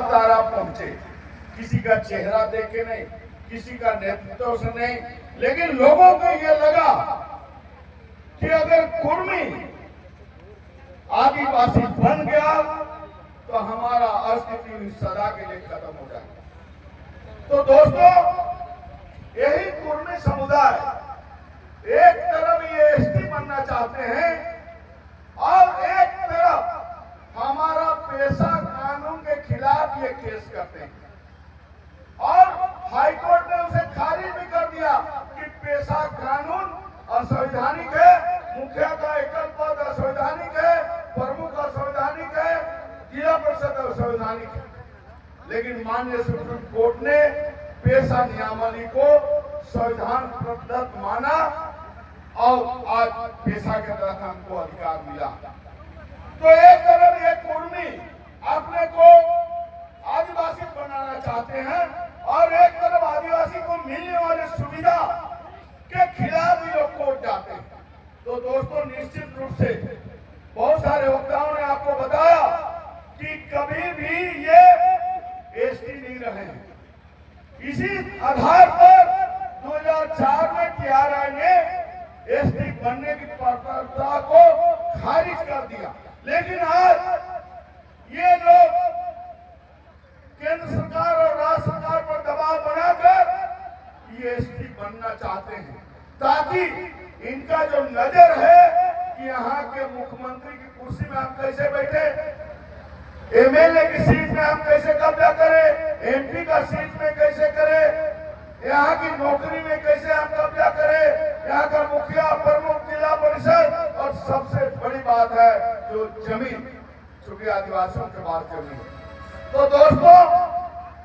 तारा पहुंचे, किसी का चेहरा देखे नहीं, किसी का नेतृत्व से नहीं, लेकिन लोगों को यह लगा कि अगर कुर्मी आदिवासी बन गया तो हमारा अस्तित्व सदा के लिए खत्म हो जाएगा। तो दोस्तों, यही कुर्मी समुदाय एक तरफ ये एसटी बनना चाहते हैं और एक तरफ हमारा पेशा कानून के खिलाफ ये केस करते हैं, और हाईकोर्ट ने उसे खारिज भी कर दिया कि पेशा कानून असंवैधानिक है, मुखिया का एकल पद असंवैधानिक है, प्रमुख असंवैधानिक है, जिला परिषद असंवैधानिक है। लेकिन माननीय सुप्रीम कोर्ट ने पेशा नियमावली को संविधान प्रदत्त माना और आज पेशा के तहत हमको अधिकार मिला। तो एक तरफ ये कुर्मी अपने को आदिवासी बनाना चाहते हैं और एक तरफ आदिवासी को मिलने वाली सुविधा के खिलाफ भी लोग कोर्ट जाते हैं। तो दोस्तों, निश्चित रूप से बहुत सारे वक्ताओं ने आपको बताया कि कभी भी ये एसटी नहीं रहे हैं। इसी आधार पर 2004 में TRI ने एसटी बनने की प्रस्तावना को खारिज कर दिया। लेकिन आज ये लोग केंद्र सरकार और राज्य सरकार पर दबाव बनाकर ये एसटी बनना चाहते हैं, ताकि इनका जो नजर है कि यहाँ के मुख्यमंत्री की कुर्सी में हम कैसे बैठे, MLA की सीट में हम कैसे कब्जा करें, MP का सीट में कैसे करें, यहाँ की नौकरी में कैसे हम कब्जा करें, यहाँ का मुखिया, प्रमुख, जिला परिषद, और सबसे बड़ी बात है जो जमीन, चूंकि आदिवासियों के पास जमीन। तो दोस्तों,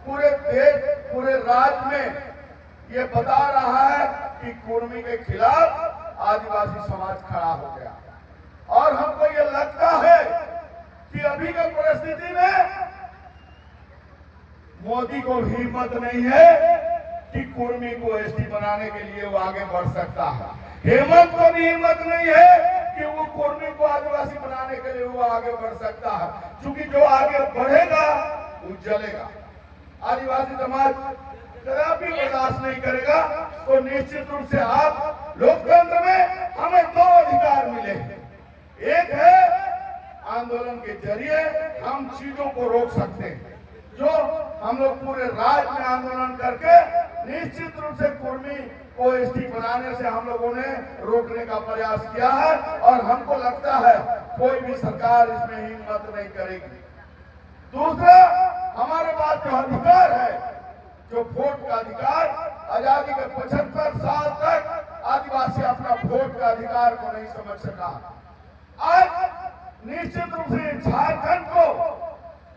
पूरे देश, पूरे राज्य में ये बता रहा है कि कुर्मी के खिलाफ आदिवासी समाज खड़ा हो गया, और हमको ये लगता है कि अभी की परिस्थिति में मोदी को हिम्मत नहीं है कि कुर्मी को एसटी बनाने के लिए वो आगे बढ़ सकता है। हेमंत को भी हिम्मत नहीं है कि वो कुर्मी को आदिवासी बनाने के लिए वो आगे बढ़ सकता है, क्योंकि जो आगे बढ़ेगा वो जलेगा। आदिवासी समाज कदापि बर्दाश्त नहीं करेगा। तो निश्चित रूप से आप लोकतंत्र में हमें दो अधिकार मिले हैं। एक है आंदोलन के जरिए हम चीजों को रोक सकते हैं, जो हम लोग पूरे राज्य में आंदोलन करके निश्चित रूप से कुर्मी को एसटी बनाने से हम लोगों ने रोकने का प्रयास किया है, और हमको लगता है कोई भी सरकार इसमें हिम्मत नहीं करेगी। दूसरा, हमारे पास जो अधिकार है, जो वोट का अधिकार, आजादी के 75 साल तक आदिवासी अपना वोट का अधिकार को नहीं समझ सका। आज निश्चित रूप से झारखंड को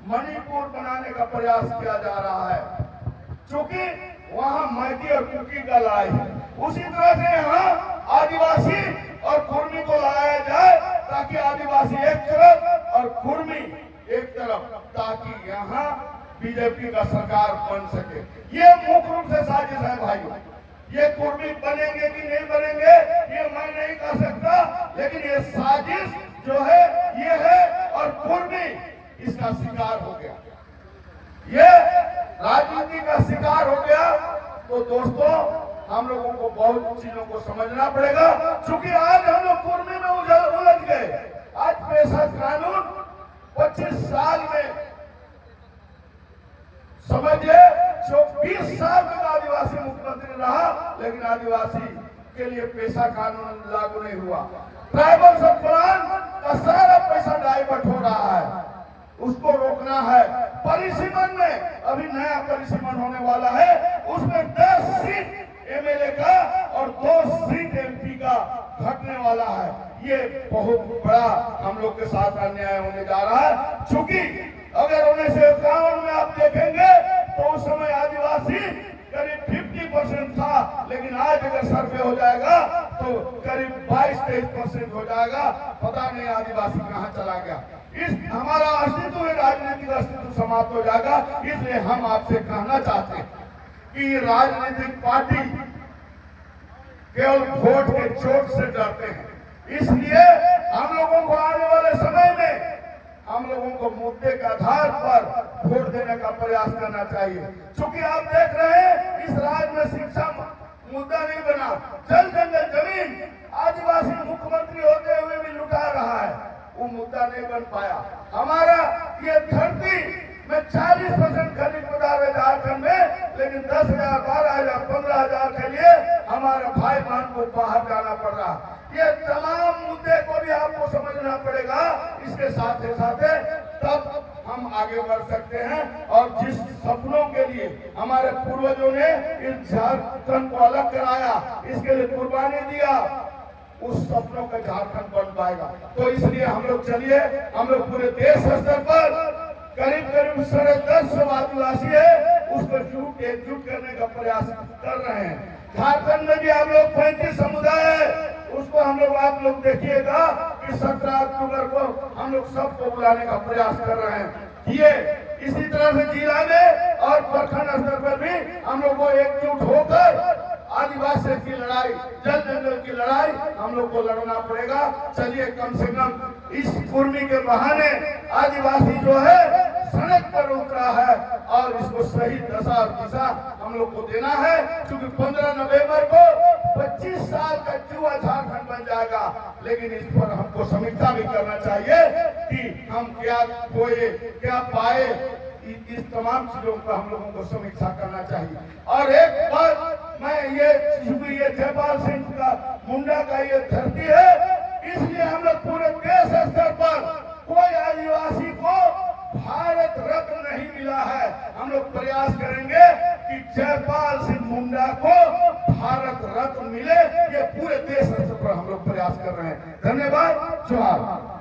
मणिपुर बनाने का प्रयास किया जा रहा है, क्योंकि वहां मैती और कुकी का लड़ाई है। उसी तरह से यहाँ आदिवासी और कुर्मी को लाया जाए, ताकि आदिवासी एक तरफ और कुर्मी एक तरफ, ताकि यहाँ बीजेपी का सरकार बन सके। ये मुख्य रूप से साजिश है भाइयों। ये कुर्मी बनेंगे कि नहीं बनेंगे ये मैं नहीं कह सकता, लेकिन ये साजिश जो है ये है, और कुर्मी इसका शिकार हो गया, ये राजनीति का शिकार हो गया। तो दोस्तों, हम लोगों को बहुत चीजों को समझना पड़ेगा, क्योंकि आज हम लोग कुर्मी में उलझ गए। आज पेशा कानून 25 साल में, समझिए 20 साल तक आदिवासी मुख्यमंत्री रहा, लेकिन आदिवासी के लिए पेशा कानून लागू नहीं हुआ। ट्राइबल सब प्लान का सारा पैसा डाइवर्ट हो रहा है, उसको रोकना है। परिसीमन में अभी नया परिसीमन होने वाला है, उसमें 10 सीट MLA का और 2 सीट MP का घटने वाला है। ये बहुत बड़ा हम लोग के साथ अन्याय होने जा रहा है, क्योंकि अगर 1951 में आप देखेंगे तो उस समय आदिवासी करीब 50% था, लेकिन आज अगर सर्वे हो जाएगा तो करीब 22-23% हो जाएगा। पता नहीं आदिवासी कहाँ चला गया। इस हमारा अस्तित्व, राजनीतिक अस्तित्व समाप्त हो जाएगा। इसलिए हम आपसे कहना चाहते हैं कि राजनीतिक पार्टी केवल वोट के चोट से डरते हैं। इसलिए हम लोगों को आने वाले समय में हम लोगों को मुद्दे के आधार पर वोट देने का प्रयास करना चाहिए। क्योंकि आप देख रहे हैं इस राज्य में शिक्षा मुद्दा नहीं बना, जल जंगल जमीन आदिवासी मुख्यमंत्री होते हुए भी लुटा रहा है, वो मुद्दा नहीं बन पाया। हमारा ये धरती में 40% खनिज पदार्थ है झारखंड में, लेकिन 10,000, 12,000, 15,000 के लिए हमारे भाई बहन को बाहर जाना पड़ रहा। ये तमाम मुद्दे को भी आपको समझना पड़ेगा। इसके साथ साथ तब हम आगे बढ़ सकते हैं और जिस सपनों के लिए हमारे पूर्वजों ने इस झारखंड को अलग कराया, इसके लिए कुर्बानी दिया, उस सपनों का झारखंड बन पाएगा। तो इसलिए हम लोग चलिए, हम लोग पूरे देश स्तर पर करीब 10.5 आदिवासी है, उसको एकजुट करने का प्रयास कर रहे हैं। झारखंड में भी हम लोग 35 समुदाय है, उसको हम लोग आप लोग देखिएगा कि 17 अक्टूबर को हम लोग सबको बुलाने का प्रयास कर रहे हैं। ये इसी तरह से जिला में और प्रखंड स्तर पर भी हम लोग को एकजुट होकर आदिवासी की लड़ाई, जल जंगल की लड़ाई हम लोग को लड़ना पड़ेगा। चलिए कम से कम इस कुर्मी के बहाने आदिवासी जो है सड़क पर उतरा है और इसको सही दशा और दिशा हम लोग को देना है। क्योंकि 15 नवंबर को 25 साल का युवा झारखंड बन जाएगा, लेकिन इस पर हमको समीक्षा भी करना चाहिए कि हम क्या खोए क्या पाए। इस तमाम चीजों पर हम लोगों को समीक्षा करना चाहिए। और एक बात मैं ये जयपाल सिंह का मुंडा का ये धरती है, इसलिए हम लोग पूरे देश स्तर पर कोई आदिवासी को भारत रत्न नहीं मिला है। हम लोग प्रयास करेंगे कि जयपाल सिंह मुंडा को भारत रत्न मिले। ये पूरे देश स्तर पर हम लोग प्रयास कर रहे हैं। धन्यवाद। जोहार।